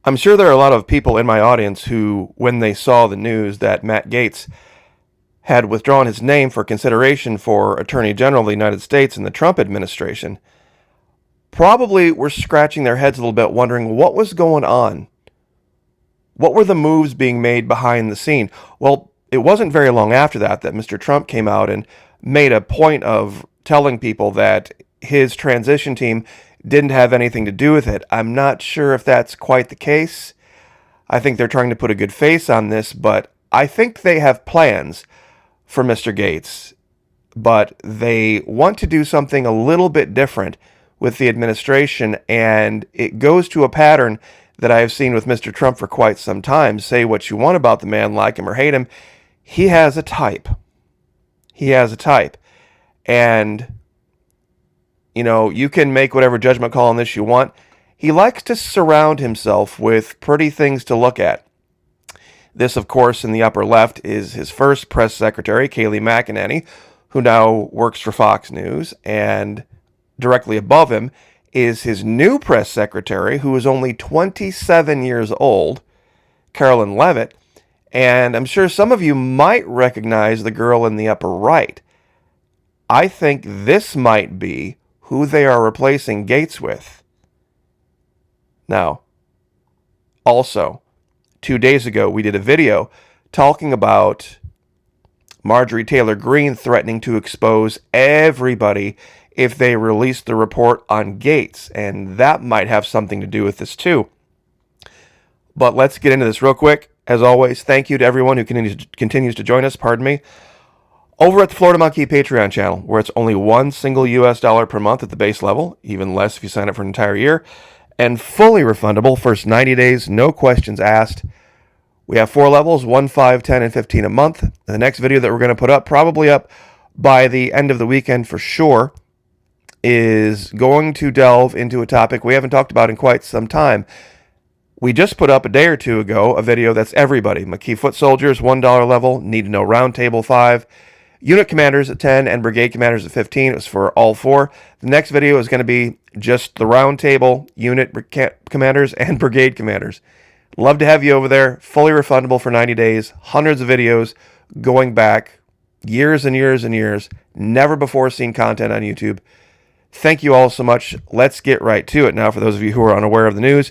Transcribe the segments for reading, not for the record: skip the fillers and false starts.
I'm sure there are a lot of people in my audience who, when they saw the news that Matt Gaetz had withdrawn his name for consideration for Attorney General of the United States in the Trump administration, probably were scratching their heads a little bit, wondering what was going on. What were the moves being made behind the scene? Well, it wasn't very long after that Mr. Trump came out and made a point of telling people that his transition team didn't have anything to do with it. I'm not sure if that's quite the case. I think they're trying to put a good face on this, but I think they have plans for Mr. Gaetz, but they want to do something a little bit different with the administration, and it goes to a pattern that I have seen with Mr. Trump for quite some time. Say what you want about the man, like him or hate him, he has a type. He has a type. And, you can make whatever judgment call on this you want. He likes to surround himself with pretty things to look at. This, of course, in the upper left is his first press secretary, Kayleigh McEnany, who now works for Fox News, and directly above him is his new press secretary, who is only 27 years old, Carolyn Levitt, and I'm sure some of you might recognize the girl in the upper right. I think this might be who they are replacing Gaetz with. Now, also, 2 days ago, we did a video talking about Marjorie Taylor Greene threatening to expose everybody if they release the report on Gaetz, and that might have something to do with this too. But let's get into this real quick. As always, thank you to everyone who continues to join us, over at the Florida Monkey Patreon channel, where it's only $1 single US dollar per month at the base level, even less if you sign up for an entire year, and fully refundable first 90 days, no questions asked. We have 4 levels, 1, 5, 10, and 15 a month. The next video that we're going to put up, probably up by the end of the weekend for sure, is going to delve into a topic we haven't talked about in quite some time. We just put up a day or two ago a video that's everybody. McKee Foot Soldiers, $1 level, Need to Know Roundtable 5, Unit Commanders at 10, and Brigade Commanders at 15. It was for all 4. The next video is going to be just the Roundtable, Unit Commanders, and Brigade Commanders. Love to have you over there. Fully refundable for 90 days. Hundreds of videos going back years and years and years. Never before seen content on YouTube. Thank you all so much. Let's get right to it now. For those of you who are unaware of the news,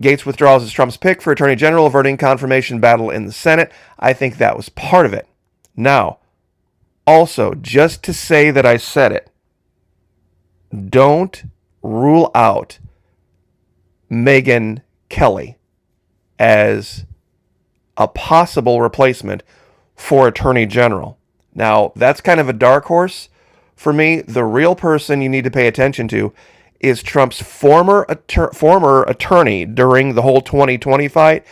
Gaetz withdraws as Trump's pick for Attorney General, averting confirmation battle in the Senate. I think that was part of it. Now, also, just to say that I said it, don't rule out Megyn Kelly as a possible replacement for Attorney General. Now, that's kind of a dark horse. For me, the real person you need to pay attention to is Trump's former attorney during the whole 2020 fight,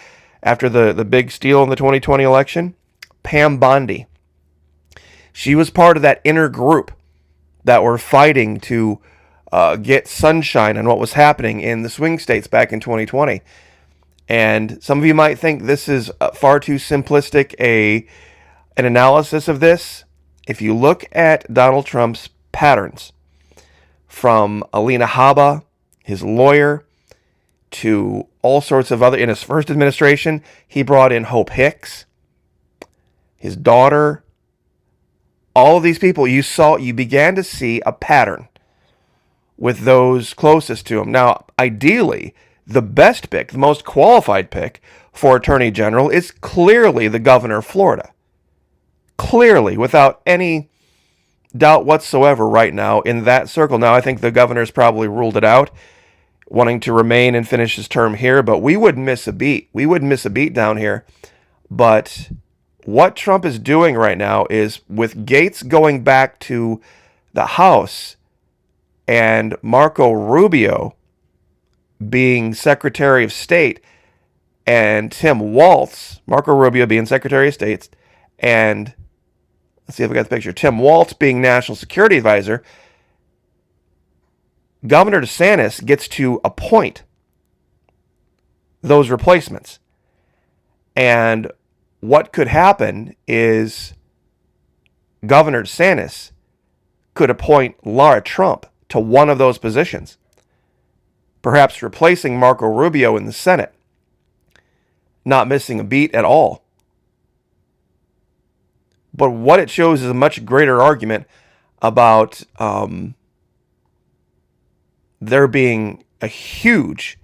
after the big steal in the 2020 election, Pam Bondi. She was part of that inner group that were fighting to get sunshine on what was happening in the swing states back in 2020. And some of you might think this is far too simplistic an analysis of this. If you look at Donald Trump's patterns, from Alina Habba, his lawyer, to all sorts of other, in his first administration, he brought in Hope Hicks, his daughter, all of these people, you began to see a pattern with those closest to him. Now, ideally, the best pick, the most qualified pick for Attorney General is clearly the governor of Florida. Clearly, without any doubt whatsoever right now in that circle. Now, I think the governor's probably ruled it out, wanting to remain and finish his term here, but we wouldn't miss a beat. We wouldn't miss a beat down here. But what Trump is doing right now is, with Gaetz going back to the House and Marco Rubio being Secretary of State, and Tim Walz, Marco Rubio being Secretary of State, and let's see if I got the picture, Tim Walz being National Security Advisor, Governor DeSantis gets to appoint those replacements. And what could happen is Governor DeSantis could appoint Lara Trump to one of those positions. perhaps replacing Marco Rubio in the Senate. Not missing a beat at all. But what it shows is a much greater argument about there being a huge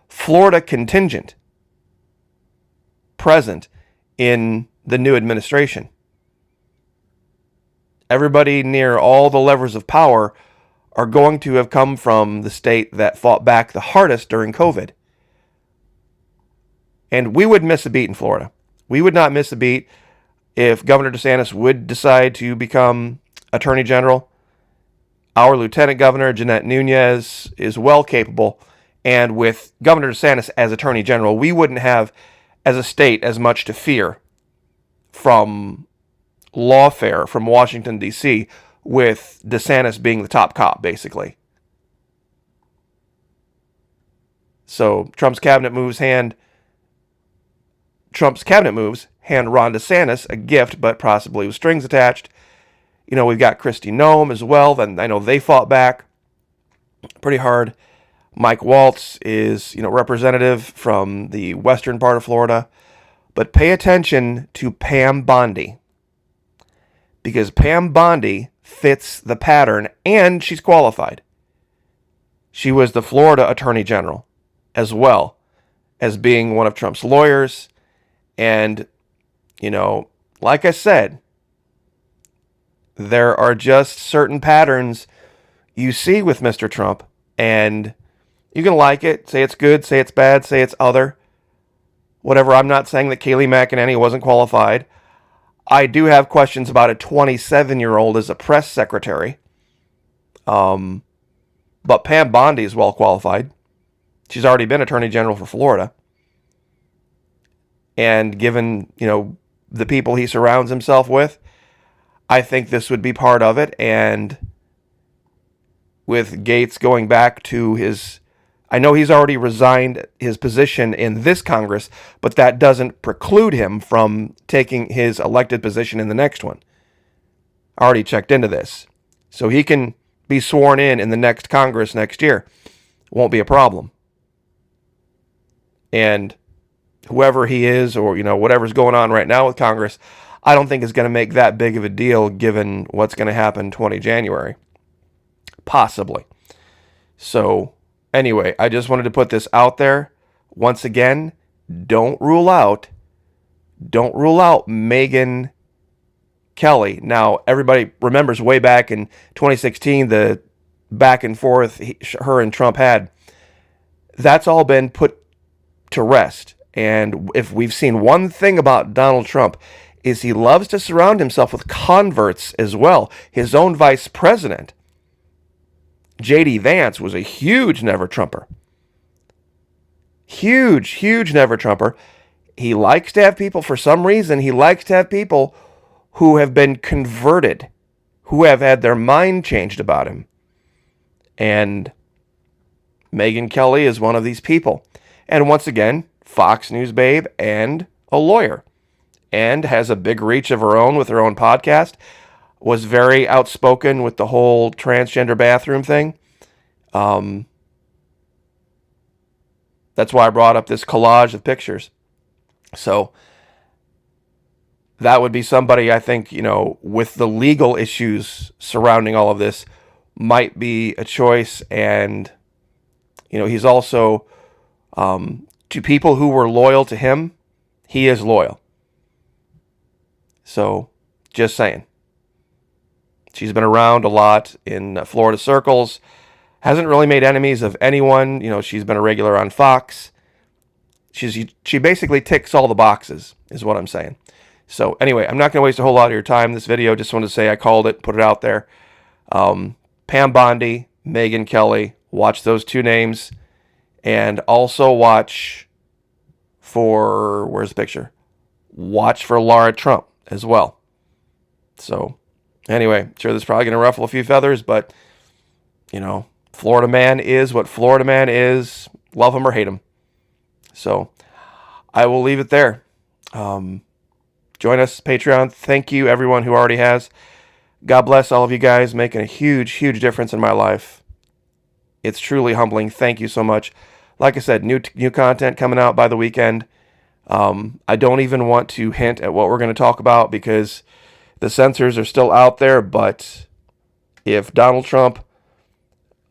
Florida contingent present in the new administration. Everybody near all the levers of power are going to have come from the state that fought back the hardest during COVID. And we would miss a beat in Florida. We would not miss a beat if Governor DeSantis would decide to become Attorney General. Our Lieutenant Governor, Jeanette Nunez, is well capable. And with Governor DeSantis as Attorney General, we wouldn't have, as a state, as much to fear from lawfare from Washington, D.C., with DeSantis being the top cop, basically. So Trump's cabinet moves hand Ron DeSantis a gift, but possibly with strings attached. You know, we've got Kristi Noem as well. Then I know they fought back pretty hard. Mike Waltz is, representative from the western part of Florida. But pay attention to Pam Bondi, because Pam Bondi fits the pattern, and she's qualified. She was the Florida Attorney General, as well as being one of Trump's lawyers. And, like I said, there are just certain patterns you see with Mr. Trump, and you can like it, say it's good, say it's bad, say it's other, whatever. I'm not saying that Kayleigh McEnany wasn't qualified. I do have questions about a 27-year-old as a press secretary. But Pam Bondi is well qualified. She's already been Attorney General for Florida. And given, the people he surrounds himself with, I think this would be part of it. And with Gaetz going back to I know he's already resigned his position in this Congress, but that doesn't preclude him from taking his elected position in the next one. I already checked into this. So he can be sworn in the next Congress next year. Won't be a problem. And whoever he is, or, whatever's going on right now with Congress, I don't think is going to make that big of a deal given what's going to happen 20 January. Possibly. So, anyway, I just wanted to put this out there. Once again, don't rule out Megyn Kelly. Now, everybody remembers way back in 2016, the back and forth her and Trump had. That's all been put to rest. And if we've seen one thing about Donald Trump, is he loves to surround himself with converts as well. His own vice president, J.D. Vance, was a huge never-Trumper. Huge never-Trumper. He likes to have people, for some reason, he likes to have people who have been converted, who have had their mind changed about him. And Megyn Kelly is one of these people. And once again, Fox News babe and a lawyer. And has a big reach of her own with her own podcast. Was very outspoken with the whole transgender bathroom thing. That's why I brought up this collage of pictures. So that would be somebody, I think, with the legal issues surrounding all of this, might be a choice. And, he's also, to people who were loyal to him, he is loyal. So, just saying. She's been around a lot in Florida circles. Hasn't really made enemies of anyone. She's been a regular on Fox. She basically ticks all the boxes, is what I'm saying. So anyway, I'm not going to waste a whole lot of your time in this video. Just wanted to say I called it, put it out there. Pam Bondi, Megyn Kelly. Watch those two names. And also watch for, where's the picture? Watch for Laura Trump as well. So anyway, sure, this is probably going to ruffle a few feathers, but, Florida man is what Florida man is. Love him or hate him. So I will leave it there. Join us, Patreon. Thank you, everyone who already has. God bless all of you guys, making a huge difference in my life. It's truly humbling. Thank you so much. Like I said, new content coming out by the weekend. I don't even want to hint at what we're going to talk about because the censors are still out there. But if Donald Trump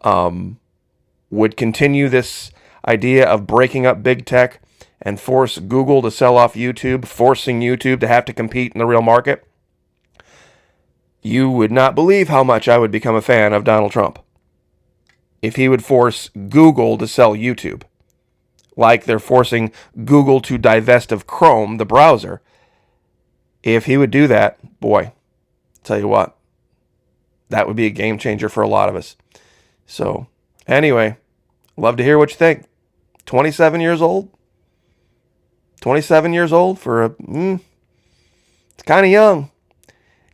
would continue this idea of breaking up big tech and force Google to sell off YouTube, forcing YouTube to have to compete in the real market, you would not believe how much I would become a fan of Donald Trump if he would force Google to sell YouTube, like they're forcing Google to divest of Chrome, the browser. If he would do that, boy, tell you what, that would be a game changer for a lot of us. So, anyway, love to hear what you think. 27 years old? 27 years old for it's kind of young.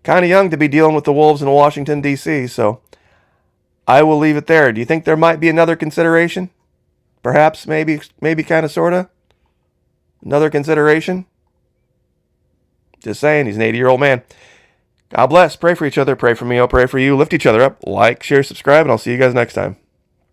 Kind of young to be dealing with the wolves in Washington, D.C., so I will leave it there. Do you think there might be another consideration? Perhaps, maybe, kind of, sort of? Another consideration? Just saying, he's an 80-year-old man. God bless. Pray for each other. Pray for me. I'll pray for you. Lift each other up. Like, share, subscribe, and I'll see you guys next time.